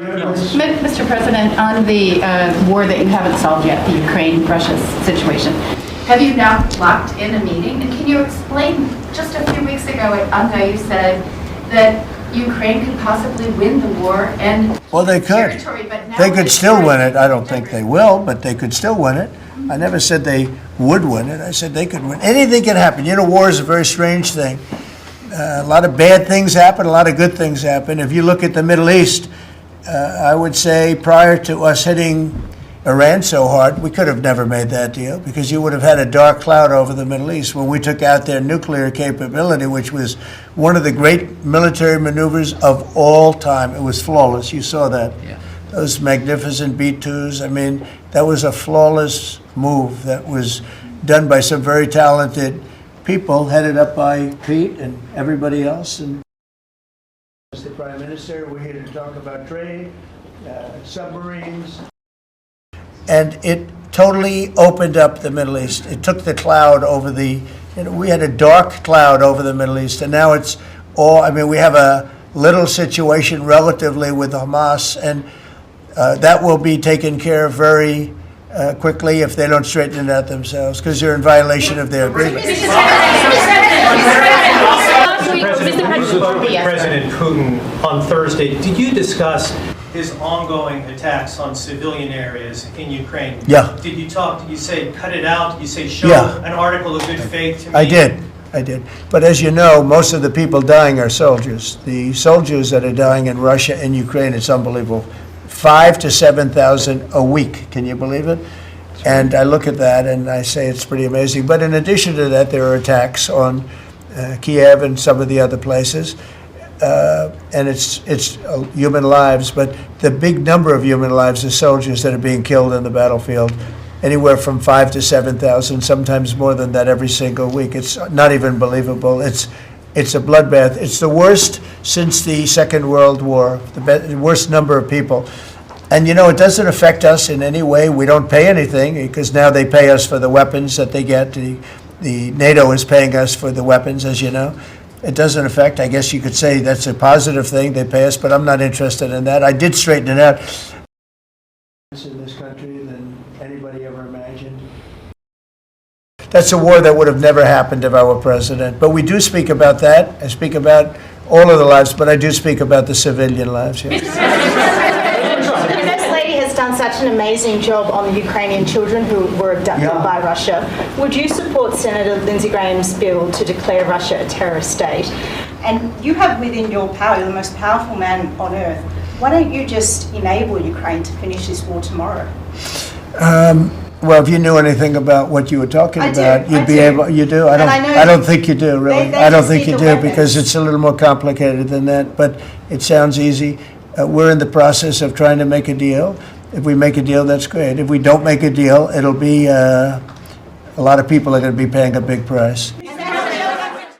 Mr. President, on the war that you haven't solved yet, the Ukraine-Russia situation, have you now locked in a meeting? And can you explain, just a few weeks ago at UNGA, you said that Ukraine could possibly win the war and well, they could. But now They could still win it. I don't think they will, but they could still win it. I never said they would win it. I said they could win. Anything can happen. You know, war is a very strange thing. A lot of bad things happen, a lot of good things happen. If you look at the Middle East, I would say prior to us hitting Iran so hard, we could have never made that deal because you would have had a dark cloud over the Middle East when we took out their nuclear capability, which was one of the great military maneuvers of all time. It was flawless. You saw that. Yeah. Those magnificent B-2s. I mean, that was a flawless move that was done by some very talented people, headed up by Pete and everybody else. And as the Prime Minister, we're here to talk about trade, submarines. And it totally opened up the Middle East. It took the cloud over the, we had a dark cloud over the Middle East, and now it's all, I mean, we have a little situation relatively with Hamas, and that will be taken care of very quickly if they don't straighten it out themselves, because they're in violation of their agreement. President Putin on Thursday, did you discuss his ongoing attacks on civilian areas in Ukraine? Yeah. Did you talk, did you say cut it out? Did you say show an article of good faith to me? I did. But as you know, most of the people dying are soldiers. The soldiers that are dying in Russia and Ukraine, it's unbelievable. 5,000 to 7,000 a week. Can you believe it? And I look at that and I say it's pretty amazing. But in addition to that, there are attacks on Kiev and some of the other places. And it's human lives, but the big number of human lives is soldiers that are being killed in the battlefield, anywhere from 5,000 to 7,000, sometimes more than that every single week. It's not even believable. It's a bloodbath. It's the worst since the Second World War, the worst number of people. And you know, it doesn't affect us in any way. We don't pay anything because now they pay us for the weapons that they get. The NATO is paying us for the weapons, as you know. It doesn't affect, I guess you could say that's a positive thing, they pay us, but I'm not interested in that. I did straighten it out. In this country than anybody ever imagined. That's a war that would have never happened if I were president. But we do speak about that. I speak about all of the lives, but I do speak about the civilian lives here. Done such an amazing job on the Ukrainian children who were abducted by Russia. Would you support Senator Lindsey Graham's bill to declare Russia a terrorist state? And you have within your power, you're the most powerful man on earth. Why don't you just enable Ukraine to finish this war tomorrow? Well, if you knew anything about what you were talking about, you'd be able. You do. I don't think you do. Really, I don't think you do because it's a little more complicated than that. But it sounds easy. We're in the process of trying to make a deal. If we make a deal, that's great. If we don't make a deal, it'll be a lot of people are going to be paying a big price.